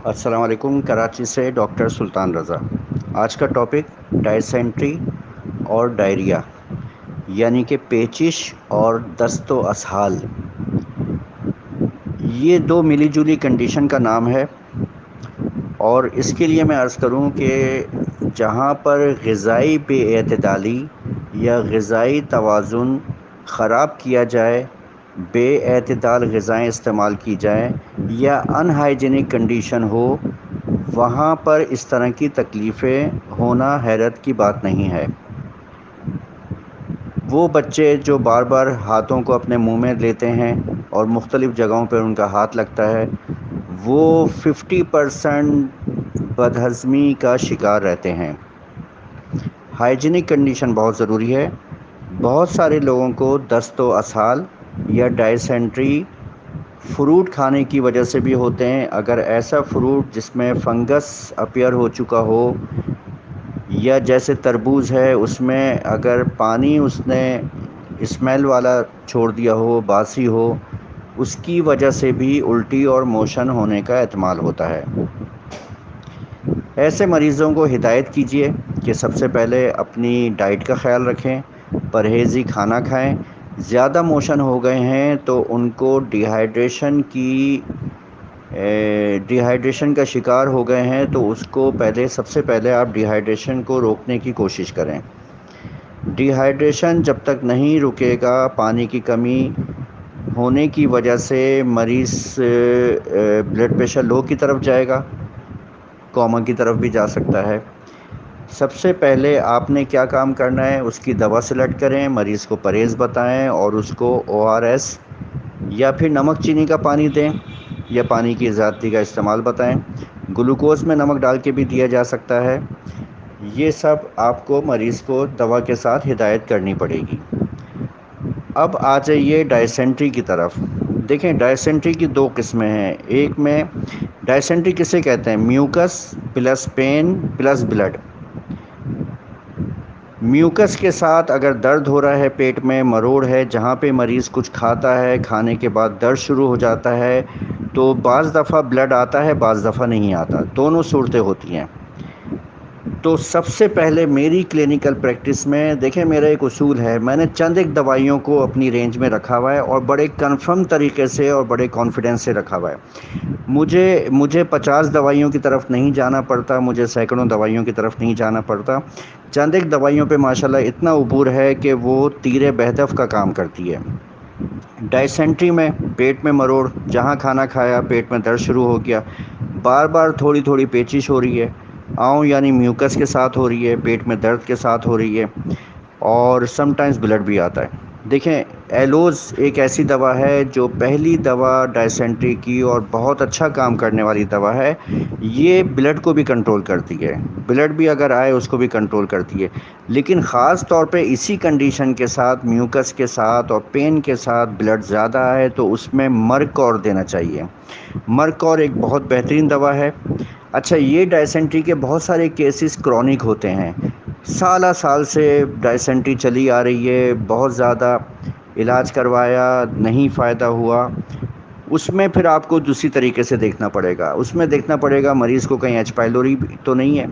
السلام علیکم، کراچی سے ڈاکٹر سلطان رضا۔ آج کا ٹاپک ڈائسینٹری اور ڈائریا، یعنی کہ پیچش اور دست و اسہال۔ یہ دو ملی جلی کنڈیشن کا نام ہے، اور اس کے لیے میں عرض کروں کہ جہاں پر غذائی بے اعتدالی یا غذائی توازن خراب کیا جائے، بے اعتدال غذائیں استعمال کی جائیں یا ان ہائیجینک کنڈیشن ہو، وہاں پر اس طرح کی تکلیفیں ہونا حیرت کی بات نہیں ہے۔ وہ بچے جو بار بار ہاتھوں کو اپنے منہ میں لیتے ہیں اور مختلف جگہوں پر ان کا ہاتھ لگتا ہے، وہ 50% بدہضمی کا شکار رہتے ہیں۔ ہائیجینک کنڈیشن بہت ضروری ہے۔ بہت سارے لوگوں کو دست و اسہال یا ڈائسینٹری فروٹ کھانے کی وجہ سے بھی ہوتے ہیں۔ اگر ایسا فروٹ جس میں فنگس اپیئر ہو چکا ہو، یا جیسے تربوز ہے، اس میں اگر پانی اس نے اسمیل والا چھوڑ دیا ہو، باسی ہو، اس کی وجہ سے بھی الٹی اور موشن ہونے کا احتمال ہوتا ہے۔ ایسے مریضوں کو ہدایت کیجیے کہ سب سے پہلے اپنی ڈائٹ کا خیال رکھیں، پرہیزی کھانا کھائیں۔ زیادہ موشن ہو گئے ہیں تو ان کو ڈی ہائیڈریشن کا شکار ہو گئے ہیں، تو اس کو سب سے پہلے آپ ڈی ہائیڈریشن کو روکنے کی کوشش کریں۔ ڈی ہائیڈریشن جب تک نہیں رکے گا، پانی کی کمی ہونے کی وجہ سے مریض بلڈ پریشر لو کی طرف جائے گا، کوما کی طرف بھی جا سکتا ہے۔ سب سے پہلے آپ نے کیا کام کرنا ہے، اس کی دوا سلیکٹ کریں، مریض کو پرہیز بتائیں اور اس کو ORS یا پھر نمک چینی کا پانی دیں، یا پانی کی زیادتی کا استعمال بتائیں۔ گلوکوز میں نمک ڈال کے بھی دیا جا سکتا ہے۔ یہ سب آپ کو مریض کو دوا کے ساتھ ہدایت کرنی پڑے گی۔ اب آ جائیے ڈائسینٹری کی طرف۔ دیکھیں، ڈائسینٹری کی دو قسمیں ہیں۔ ایک میں ڈائسینٹری کسے کہتے ہیں؟ Mucus plus pain plus blood. Mucus کے ساتھ اگر درد ہو رہا ہے، پیٹ میں مروڑ ہے، جہاں پہ مریض کچھ کھاتا ہے، کھانے کے بعد درد شروع ہو جاتا ہے، تو بعض دفعہ بلڈ آتا ہے، بعض دفعہ نہیں آتا، دونوں صورتیں ہوتی ہیں۔ تو سب سے پہلے میری کلینکل پریکٹس میں، دیکھیں میرا ایک اصول ہے، میں نے چند ایک دوائیوں کو اپنی رینج میں رکھا ہوا ہے اور بڑے کنفرم طریقے سے اور بڑے کانفیڈنس سے رکھا ہوا ہے۔ مجھے 50 دوائیوں کی طرف نہیں جانا پڑتا، مجھے سینکڑوں دوائیوں کی طرف نہیں جانا پڑتا۔ چند ایک دوائیوں پہ ماشاءاللہ اتنا عبور ہے کہ وہ تیر بہدف کا کام کرتی ہے۔ ڈائسینٹری میں پیٹ میں مروڑ، جہاں کھانا کھایا پیٹ میں درد شروع ہو گیا، بار بار تھوڑی تھوڑی پیچش ہو رہی ہے، آؤں یعنی میوکس کے ساتھ ہو رہی ہے، پیٹ میں درد کے ساتھ ہو رہی ہے، اور سم ٹائمز بلڈ بھی آتا ہے۔ دیکھیں، ایلوز ایک ایسی دوا ہے جو پہلی دوا ڈائسینٹری کی اور بہت اچھا کام کرنے والی دوا ہے۔ یہ بلڈ کو بھی کنٹرول کرتی ہے، بلڈ بھی اگر آئے اس کو بھی کنٹرول کرتی ہے، لیکن خاص طور پہ اسی کنڈیشن کے ساتھ، میوکس کے ساتھ اور پین کے ساتھ بلڈ زیادہ آئے تو اس میں مرکور دینا چاہیے۔ مرکور ایک بہت بہترین دوا ہے۔ اچھا، یہ ڈائسینٹری کے بہت سارے کیسز کرونک ہوتے ہیں، سالہ سال سے ڈائسینٹری چلی آ رہی ہے، بہت زیادہ علاج کروایا نہیں فائدہ ہوا، اس میں پھر آپ کو دوسری طریقے سے دیکھنا پڑے گا۔ اس میں دیکھنا پڑے گا مریض کو کہیں ایچ پائلوری تو نہیں ہے۔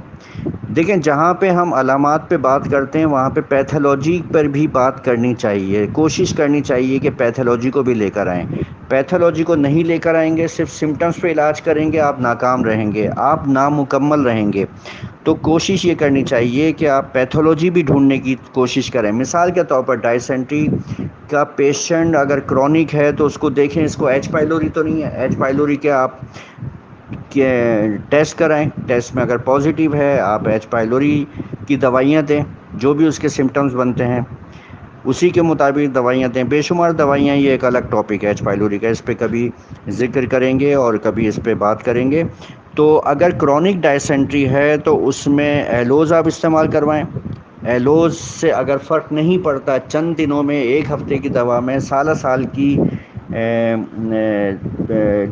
دیکھیں، جہاں پہ ہم علامات پہ بات کرتے ہیں وہاں پہ پیتھولوجی پر بھی بات کرنی چاہیے، کوشش کرنی چاہیے کہ پیتھولوجی کو بھی لے کر آئیں۔ پیتھولوجی کو نہیں لے کر آئیں گے، صرف سمٹمز پہ علاج کریں گے، آپ ناکام رہیں گے، آپ نامکمل رہیں گے۔ تو کوشش یہ کرنی چاہیے کہ آپ پیتھولوجی بھی ڈھونڈنے کی کوشش کریں۔ مثال کے طور پر ڈائسینٹری کا پیشنٹ اگر کرونک ہے تو اس کو دیکھیں، اس کو ایچ پائلوری تو نہیں ہے، ایچ پائلوری کے آپ ٹیسٹ کرائیں، ٹیسٹ میں اگر پازیٹیو ہے آپ ایچ پائلوری کی دوائیاں دیں، جو بھی اس کے سمٹمز بنتے ہیں اسی کے مطابق دوائیاں دیں۔ بے شمار دوائیاں، یہ ایک الگ ٹاپک ہے ایچ پائلوری کا، اس پہ کبھی ذکر کریں گے اور کبھی اس پہ بات کریں گے۔ تو اگر کرونک ڈائسینٹری ہے تو اس میں ایلوز آپ استعمال کروائیں۔ ایلوز سے اگر فرق نہیں پڑتا، چند دنوں میں، ایک ہفتے کی دوا میں، سالہ سال کی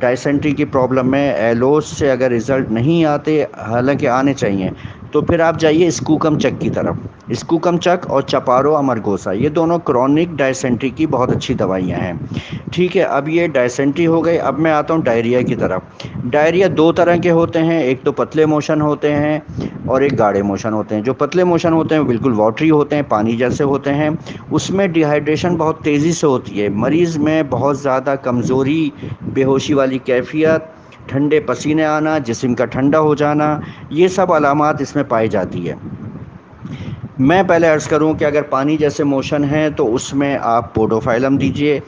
ڈائسینٹری کی پرابلم میں ایلوز سے اگر رزلٹ نہیں آتے، حالانکہ آنے چاہیے، تو پھر آپ جائیے اسکوکم چک کی طرف. اسکوکم چک اور چپارو امرگوسا یہ دونوں کرونک ڈائسینٹری کی بہت اچھی دوائیاں ہیں. ٹھیک ہے, اب یہ ڈائسینٹری ہو گئی. اب میں آتا ہوں ڈائریا کی طرف. ڈائریا دو طرح کے ہوتے ہیں, ایک تو پتلے موشن ہوتے ہیں اور ایک گاڑے موشن ہوتے ہیں. جو پتلے موشن ہوتے ہیں وہ بالکل واٹری ہوتے ہیں, پانی جیسے ہوتے ہیں. اس میں ڈی ہائیڈریشن بہت تیزی سے ہوتی ہے. مریض میں بہت زیادہ کمزوری, بے ہوشی والی کیفیت, ٹھنڈے پسینے آنا, جسم کا ٹھنڈا ہو جانا, یہ سب علامات اس میں پائی جاتی ہے. میں پہلے عرض کروں کہ اگر پانی جیسے موشن ہیں تو اس میں آپ پوڈوفائلم دیجئے,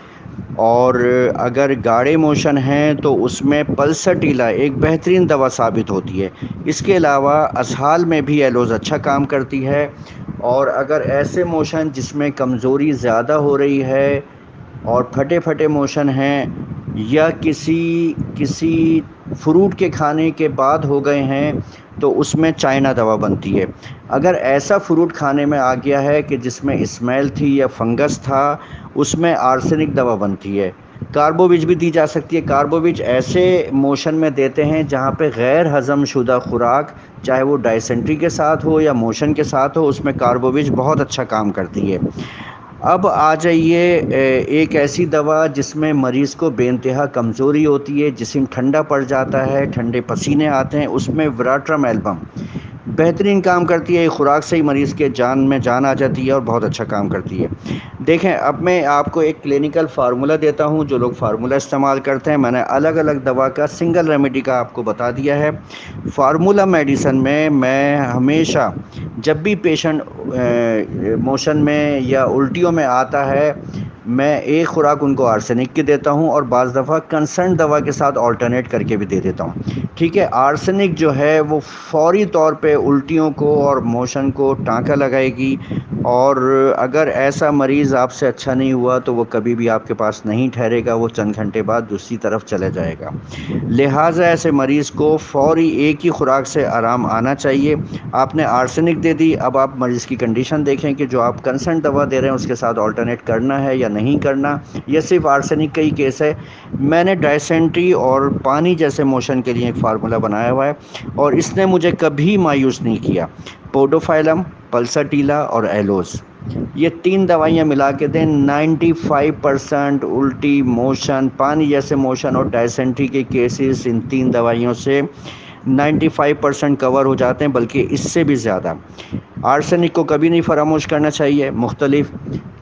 اور اگر گاڑے موشن ہیں تو اس میں پلسٹیلا ایک بہترین دوا ثابت ہوتی ہے. اس کے علاوہ اسہال میں بھی ایلوز اچھا کام کرتی ہے. اور اگر ایسے موشن جس میں کمزوری زیادہ ہو رہی ہے اور پھٹے پھٹے موشن ہیں, یا کسی فروٹ کے کھانے کے بعد ہو گئے ہیں, تو اس میں چائنا دوا بنتی ہے. اگر ایسا فروٹ کھانے میں آ گیا ہے کہ جس میں اسمیل تھی یا فنگس تھا, اس میں آرسینک دوا بنتی ہے. کاربوویج بھی دی جا سکتی ہے. کاربوویج ایسے موشن میں دیتے ہیں جہاں پہ غیر ہضم شدہ خوراک, چاہے وہ ڈائسینٹری کے ساتھ ہو یا موشن کے ساتھ ہو, اس میں کاربوویج بہت اچھا کام کرتی ہے. اب آ جائیے ایک ایسی دوا جس میں مریض کو بے انتہا کمزوری ہوتی ہے, جسم ٹھنڈا پڑ جاتا ہے, ٹھنڈے پسینے آتے ہیں, اس میں وراٹرم البم بہترین کام کرتی ہے. خوراک سے ہی مریض کے جان میں جان آ جاتی ہے اور بہت اچھا کام کرتی ہے. دیکھیں, اب میں آپ کو ایک کلینکل فارمولہ دیتا ہوں. جو لوگ فارمولہ استعمال کرتے ہیں, میں نے الگ الگ دوا کا سنگل ریمیڈی کا آپ کو بتا دیا ہے. فارمولہ میڈیسن میں ہمیشہ جب بھی پیشنٹ موشن میں یا الٹیوں میں آتا ہے, میں ایک خوراک ان کو آرسینک کی دیتا ہوں, اور بعض دفعہ کنسرن دوا کے ساتھ آلٹرنیٹ کر کے بھی دے دیتا ہوں. ٹھیک ہے, آرسینک جو ہے وہ فوری طور پہ الٹیوں کو اور موشن کو ٹانکا لگائے گی, اور اگر ایسا مریض آپ سے اچھا نہیں ہوا تو وہ کبھی بھی آپ کے پاس نہیں ٹھہرے گا, وہ چند گھنٹے بعد دوسری طرف چلے جائے گا. لہٰذا ایسے مریض کو فوری ایک ہی خوراک سے آرام آنا چاہیے. آپ نے آرسینک دے دی, اب آپ مریض کی کنڈیشن دیکھیں کہ جو آپ کنسرن دوا دے رہے ہیں اس کے ساتھ آلٹرنیٹ کرنا ہے یا نہیں کرنا, یا صرف آرسینک کا ہی کیس ہے. میں نے ڈائسینٹری اور پانی جیسے موشن کے لیے ایک فارمولہ بنایا ہوا ہے, اور اس نے مجھے کبھی مایوس نہیں کیا. پوڈوفائلم, پلسٹیلا اور ایلوز, یہ تین دوائیاں ملا کے دیں, 95% الٹی, موشن, پانی جیسے موشن اور ڈائسینٹری کے کیسز ان تین دوائیوں سے 95% کور ہو جاتے ہیں, بلکہ اس سے بھی زیادہ. آرسینک کو کبھی نہیں فراموش کرنا چاہیے. مختلف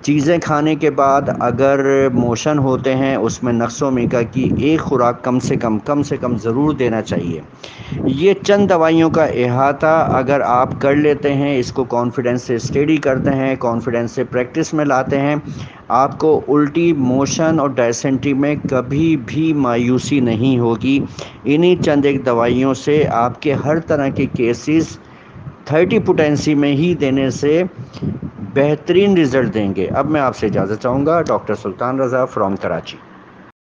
چیزیں کھانے کے بعد اگر موشن ہوتے ہیں, اس میں نقص و میکا کی ایک خوراک کم سے کم ضرور دینا چاہیے. یہ چند دوائیوں کا احاطہ اگر آپ کر لیتے ہیں, اس کو کانفیڈنس سے اسٹڈی کرتے ہیں, کانفیڈنس سے پریکٹس میں لاتے ہیں, آپ کو الٹی, موشن اور ڈائسینٹری میں کبھی بھی مایوسی نہیں ہوگی. انہی چند ایک دوائیوں سے آپ کے ہر طرح کے کیسز 30 پوٹینسی میں ہی دینے سے بہترین رزلٹ دیں گے. اب میں آپ سے اجازت چاہوں گا. Doctor Sultan Raza from Karachi.